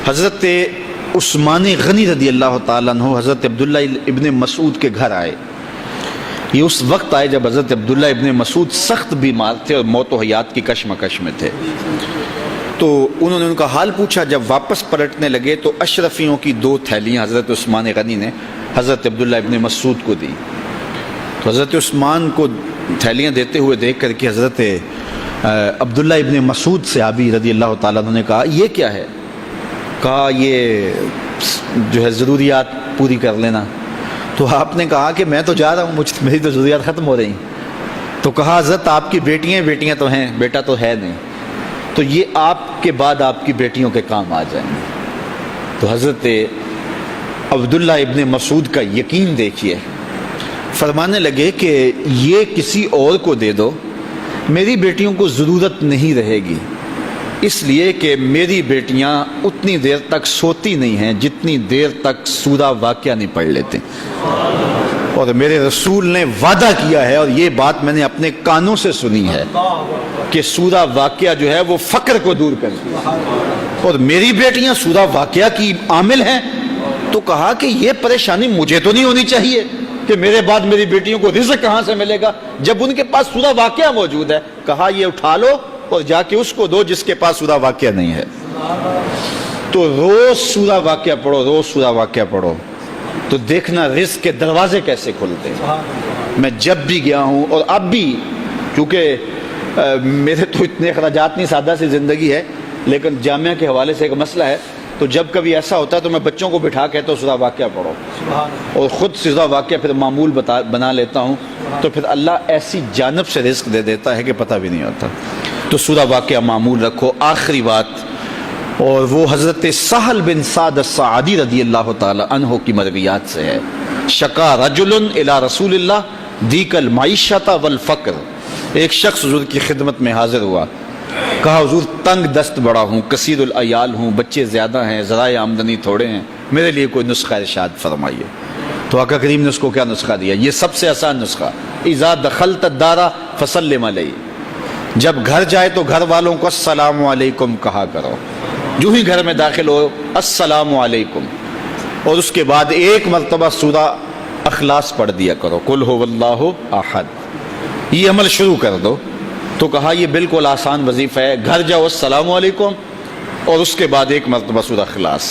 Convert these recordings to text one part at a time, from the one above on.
حضرت عثمان غنی رضی اللہ تعالیٰ عنہ حضرت عبداللہ ابن مسعود کے گھر آئے. یہ اس وقت آئے جب حضرت عبداللہ ابن مسعود سخت بیمار تھے اور موت و حیات کی کشمکش میں تھے. تو انہوں نے ان کا حال پوچھا. جب واپس پلٹنے لگے تو اشرفیوں کی 2 تھیلیاں حضرت عثمان غنی نے حضرت عبداللہ ابن مسعود کو دی. تو حضرت عثمان کو تھیلیاں دیتے ہوئے دیکھ کر کے حضرت عبداللہ ابن مسعود صحابی رضی اللہ تعالیٰ عنہ نے کہا یہ کیا ہے؟ کہا یہ جو ہے ضروریات پوری کر لینا. تو آپ نے کہا کہ میں تو جا رہا ہوں, میری تو ضروریات ختم ہو رہی ہیں. تو کہا حضرت آپ کی بیٹیاں تو ہیں, بیٹا تو ہے نہیں, تو یہ آپ کے بعد آپ کی بیٹیوں کے کام آ جائیں گے. تو حضرت عبداللہ ابن مسعود کا یقین دیکھیے, فرمانے لگے کہ یہ کسی اور کو دے دو, میری بیٹیوں کو ضرورت نہیں رہے گی, اس لیے کہ میری بیٹیاں اتنی دیر تک سوتی نہیں ہیں جتنی دیر تک سورہ واقعہ نہیں پڑھ لیتے. اور میرے رسول نے وعدہ کیا ہے, اور یہ بات میں نے اپنے کانوں سے سنی ہے, کہ سورہ واقعہ جو ہے وہ فقر کو دور کرتی ہے, اور میری بیٹیاں سورہ واقعہ کی عامل ہیں. تو کہا کہ یہ پریشانی مجھے تو نہیں ہونی چاہیے کہ میرے بعد میری بیٹیوں کو رزق کہاں سے ملے گا جب ان کے پاس سورہ واقعہ موجود ہے. کہا یہ اٹھا لو اور جا کے اس کو دو جس کے پاس سورہ واقعہ نہیں ہے. تو روز سورہ واقعہ پڑھو, روز سورہ واقعہ پڑھو, تو دیکھنا رزق کے دروازے کیسے کھلتے ہیں. میں جب بھی گیا ہوں, اور اب بھی, کیونکہ میرے تو اتنے اخراجات نہیں, سادہ سی زندگی ہے, لیکن جامعہ کے حوالے سے ایک مسئلہ ہے, تو جب کبھی ایسا ہوتا ہے تو میں بچوں کو بٹھا کہتا ہوں سورہ واقعہ پڑھو, اور خود سورہ واقعہ پھر معمول بنا لیتا ہوں, تو پھر اللہ ایسی جانب سے رزق دے دیتا ہے کہ پتہ بھی نہیں ہوتا. تو سورہ واقعہ معمول رکھو. آخری بات, اور وہ حضرت سہل بن سعد الساعدی رضی اللہ تعالی عنہ کی مرویات سے ہے. شکا رجل الی رسول اللہ دیک المعیشۃ والفقر. ایک شخص حضور کی خدمت میں حاضر ہوا, کہا حضور تنگ دست بڑا ہوں, کثیر العیال ہوں, بچے زیادہ ہیں, ذرائع آمدنی تھوڑے ہیں, میرے لیے کوئی نسخہ ارشاد فرمائیے. تو آقا کریم نے اس کو کیا نسخہ دیا؟ یہ سب سے آسان نسخہ, اذا دخلت الدار فسلم علیہ. جب گھر جائے تو گھر والوں کو السلام علیکم کہا کرو. جو ہی گھر میں داخل ہو السلام علیکم, اور اس کے بعد ایک مرتبہ سورہ اخلاص پڑھ دیا کرو, قل هو اللہ احد. یہ عمل شروع کر دو. تو کہا یہ بالکل آسان وظیفہ ہے, گھر جاؤ السلام علیکم, اور اس کے بعد ایک مرتبہ سورہ اخلاص.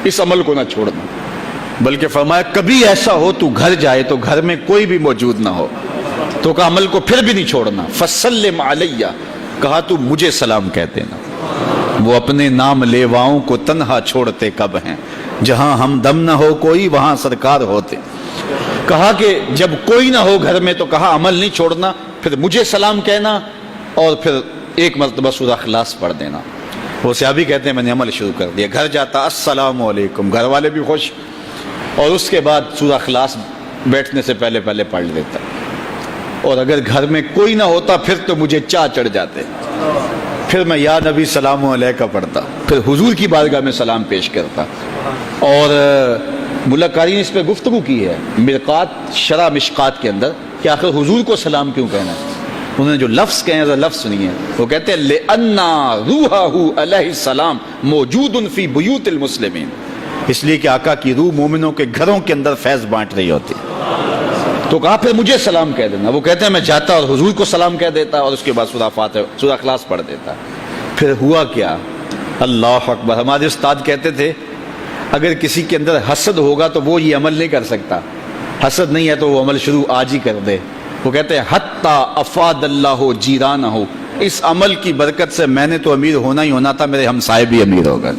اس عمل کو نہ چھوڑنا, بلکہ فرمایا کبھی ایسا ہو تو گھر جائے تو گھر میں کوئی بھی موجود نہ ہو, تو کہا عمل کو پھر بھی نہیں چھوڑنا. فسلم علیہ, کہا تو مجھے سلام کہہ دینا. وہ اپنے نام لیواؤں کو تنہا چھوڑتے کب ہیں, جہاں ہم دم نہ ہو کوئی وہاں سرکار ہوتے. کہا کہ جب کوئی نہ ہو گھر میں تو کہا عمل نہیں چھوڑنا, پھر مجھے سلام کہنا, اور پھر ایک مرتبہ سورہ اخلاص پڑھ دینا. وہ صحابی کہتے ہیں میں نے عمل شروع کر دیا, گھر جاتا السلام علیکم, گھر والے بھی خوش, اور اس کے بعد سورہ اخلاص بیٹھنے سے پہلے پڑھ لیتا. اور اگر گھر میں کوئی نہ ہوتا پھر تو مجھے چاہ چڑھ جاتے, پھر میں یا نبی سلام علیکہ پڑھتا, پھر حضور کی بارگاہ میں سلام پیش کرتا. اور ملا قاری نے اس پہ گفتگو کی ہے مرقات شرح مشکات کے اندر, کہ آخر حضور کو سلام کیوں کہنا ہے. انہوں نے جو لفظ کہے ہیں لفظ سنیے, وہ کہتے ہیں لِأَنَّا رُوحَهُ عَلَيْهِ السلام موجود فی بیوت المسلمین. اس لیے کہ آقا کی روح مومنوں کے گھروں کے اندر فیض بانٹ رہی ہوتی. تو کہا پھر مجھے سلام کہہ دینا. وہ کہتے ہیں میں جاتا اور حضور کو سلام کہہ دیتا, اور اس کے بعد سورہ فاتحہ سورہ اخلاص پڑھ دیتا. پھر ہوا کیا, اللہ اکبر. ہمارے استاد کہتے تھے اگر کسی کے اندر حسد ہوگا تو وہ یہ عمل نہیں کر سکتا, حسد نہیں ہے تو وہ عمل شروع آج ہی کر دے. وہ کہتے ہیں حتی افاد اللہ جیرانہ, اس عمل کی برکت سے میں نے تو امیر ہونا ہی ہونا تھا, میرے ہمسائے بھی امیر ہو گئے.